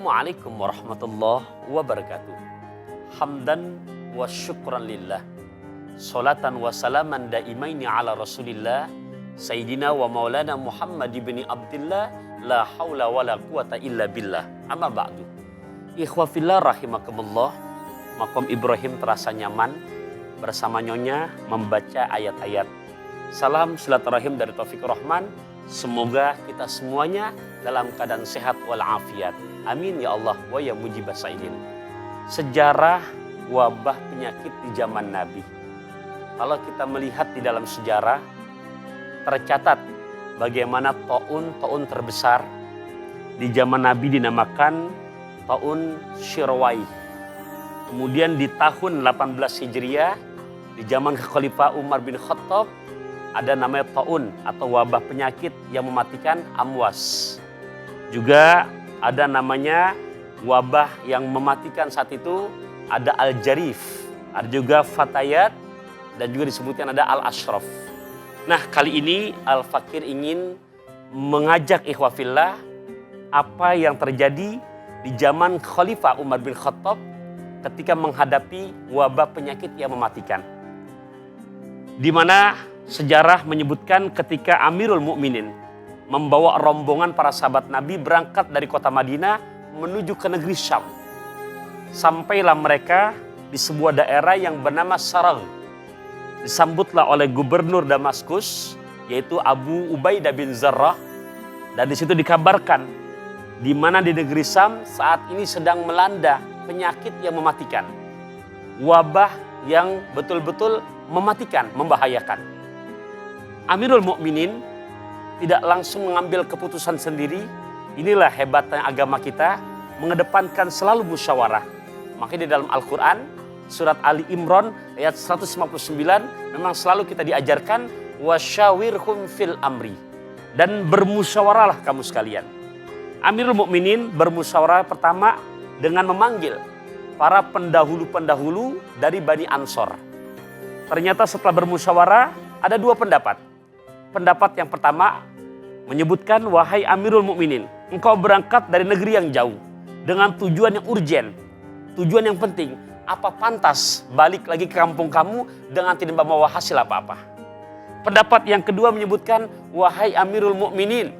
Assalamualaikum warahmatullahi wabarakatuh. Hamdan wa syukran lillah. Salatan wa salaman daimaini ala rasulillah. Sayyidina wa maulana Muhammad ibn Abdillah. La hawla wa la quwata illa billah. Amma ba'du. Ikhwafillah rahimakumullah. Maqam Ibrahim terasa nyaman bersama nyonya membaca ayat-ayat. Salam silaturahim dari Taufik Rahman. Semoga kita semuanya dalam keadaan sehat walafiat. Amin ya Allah wa ya mujibas sa'ilin. Sejarah wabah penyakit di zaman Nabi. Kalau kita melihat di dalam sejarah, tercatat bagaimana taun terbesar di zaman Nabi dinamakan taun Syirwai. Kemudian di tahun 18 Hijriah, di zaman Khalifah Umar bin Khattab, ada namanya taun atau wabah penyakit yang mematikan amwas. Juga ada namanya wabah yang mematikan saat itu ada al-jarif. Ada juga fatayat dan juga disebutkan ada al-ashraf. Nah kali ini Al-Fakir ingin mengajak ikhwafillah apa yang terjadi di zaman Khalifah Umar bin Khattab ketika menghadapi wabah penyakit yang mematikan. Di mana sejarah menyebutkan ketika Amirul Mukminin membawa rombongan para sahabat Nabi berangkat dari kota Madinah menuju ke negeri Syam. Sampailah mereka di sebuah daerah yang bernama Sarag. Disambutlah oleh gubernur Damaskus yaitu Abu Ubaidah bin Zarrah. Dan di situ dikabarkan di mana di negeri Syam saat ini sedang melanda penyakit yang mematikan. Wabah yang betul-betul mematikan, membahayakan. Amirul Mukminin tidak langsung mengambil keputusan sendiri. Inilah hebatnya agama kita, mengedepankan selalu musyawarah. Makanya di dalam Al-Quran, surat Ali Imran ayat 159, memang selalu kita diajarkan wasyawirhum fil amri. Dan bermusyawarahlah kamu sekalian. Amirul Mukminin bermusyawarah pertama dengan memanggil para pendahulu-pendahulu dari Bani Ansor. Ternyata setelah bermusyawarah ada dua pendapat. Pendapat yang pertama menyebutkan, wahai Amirul Mukminin, engkau berangkat dari negeri yang jauh dengan tujuan yang urgen, tujuan yang penting. Apa pantas balik lagi ke kampung kamu dengan tidak membawa hasil apa-apa? Pendapat yang kedua menyebutkan, wahai Amirul Mukminin,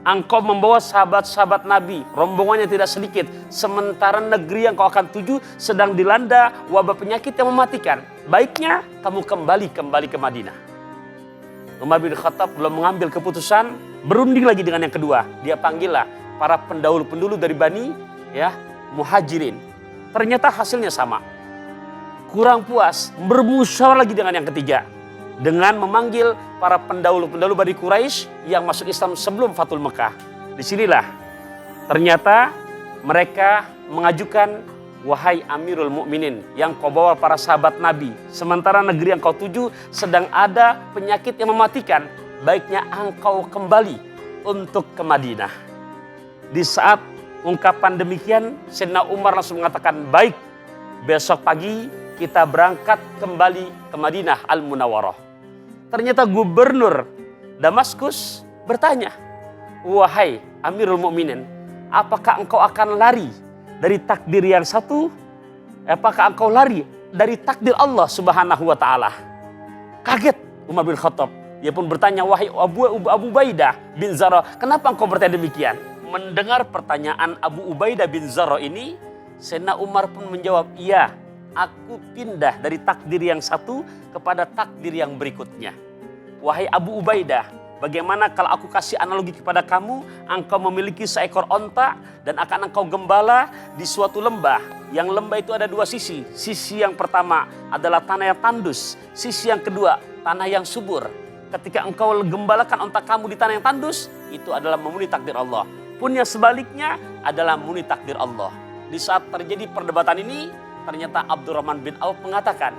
engkau membawa sahabat-sahabat Nabi, rombongannya tidak sedikit, sementara negeri yang kau akan tuju sedang dilanda wabah penyakit yang mematikan. Baiknya kamu kembali ke Madinah. Umar bin Khattab belum mengambil keputusan, berunding lagi dengan yang kedua. Dia panggillah para pendahulu-pendahulu dari Bani Muhajirin. Ternyata hasilnya sama. Kurang puas, bermusyawarah lagi dengan yang ketiga. Dengan memanggil para pendahulu-pendahulu Bani Quraisy yang masuk Islam sebelum Fathul Mekah. Disinilah ternyata mereka mengajukan, wahai Amirul Mukminin yang kau bawa para sahabat Nabi, sementara negeri yang kau tuju sedang ada penyakit yang mematikan, baiknya engkau kembali untuk ke Madinah. Di saat ungkapan demikian, Sayyidina Umar langsung mengatakan, baik, besok pagi kita berangkat kembali ke Madinah Al-Munawwarah. Ternyata gubernur Damaskus bertanya, wahai Amirul Mukminin, apakah engkau akan lari dari takdir yang satu? Apakah engkau lari dari takdir Allah Subhanahu wa ta'ala? Kaget Umar bin Khattab. Dia pun bertanya, wahai Abu Ubaidah bin Zarrah, kenapa engkau bertanya demikian? Mendengar pertanyaan Abu Ubaidah bin Zarrah ini, Sayyidina Umar pun menjawab, iya, aku pindah dari takdir yang satu kepada takdir yang berikutnya. Wahai Abu Ubaidah, bagaimana kalau aku kasih analogi kepada kamu, engkau memiliki seekor onta dan akan engkau gembala di suatu lembah. Yang lembah itu ada dua sisi. Sisi yang pertama adalah tanah yang tandus. Sisi yang kedua, tanah yang subur. Ketika engkau gembalakan onta kamu di tanah yang tandus, itu adalah memenuhi takdir Allah. Pun yang sebaliknya adalah memenuhi takdir Allah. Di saat terjadi perdebatan ini, ternyata Abdurrahman bin Auf mengatakan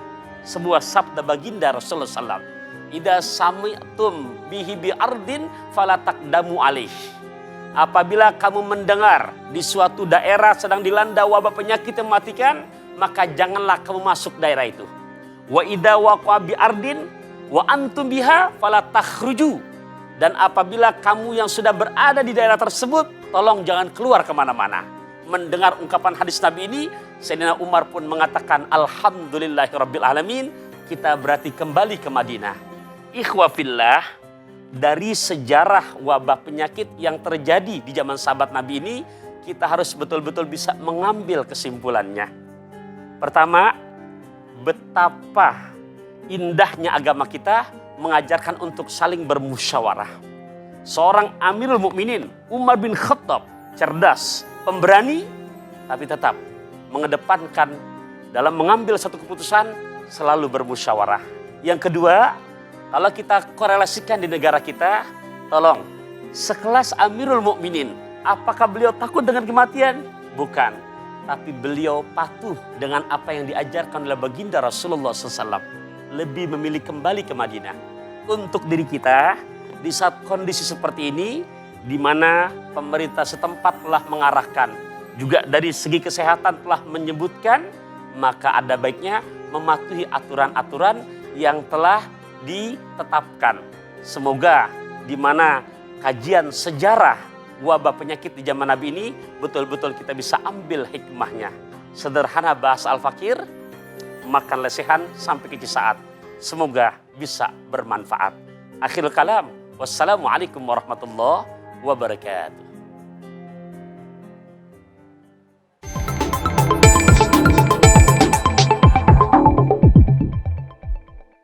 sebuah sabda baginda Rasulullah SAW. Idza sami'tum bihi bi ardin fala taqdamu alaih. Apabila kamu mendengar di suatu daerah sedang dilanda wabah penyakit yang mematikan, maka janganlah kamu masuk daerah itu. Wa idza waqa bi ardin wa antum biha fala takhruju. Dan apabila kamu yang sudah berada di daerah tersebut, tolong jangan keluar kemana-mana. mendengar ungkapan hadis Nabi ini, Sayyidina Umar pun mengatakan alhamdulillahirabbil alamin, kita berarti kembali ke Madinah. Ikhwa fillah, dari sejarah wabah penyakit yang terjadi di zaman sahabat Nabi ini, kita harus betul-betul bisa mengambil kesimpulannya. Pertama, betapa indahnya agama kita mengajarkan untuk saling bermusyawarah. Seorang Amirul Mukminin Umar bin Khattab, cerdas, pemberani, tapi tetap mengedepankan dalam mengambil satu keputusan selalu bermusyawarah. Yang kedua, kalau kita korelasikan di negara kita, tolong, sekelas Amirul Mukminin, apakah beliau takut dengan kematian? Bukan, tapi beliau patuh dengan apa yang diajarkan oleh baginda Rasulullah SAW. Lebih memilih kembali ke Madinah. Untuk diri kita, di saat kondisi seperti ini, di mana pemerintah setempat telah mengarahkan, juga dari segi kesehatan telah menyebutkan, maka ada baiknya mematuhi aturan-aturan yang telah ditetapkan. Semoga di mana kajian sejarah wabah penyakit di zaman Nabi ini betul-betul kita bisa ambil hikmahnya. Sederhana bahasa Al-Fakir, makan lesehan sampai ke saat. Semoga bisa bermanfaat. Akhirul kalam, wassalamualaikum warahmatullahi wabarakatuh.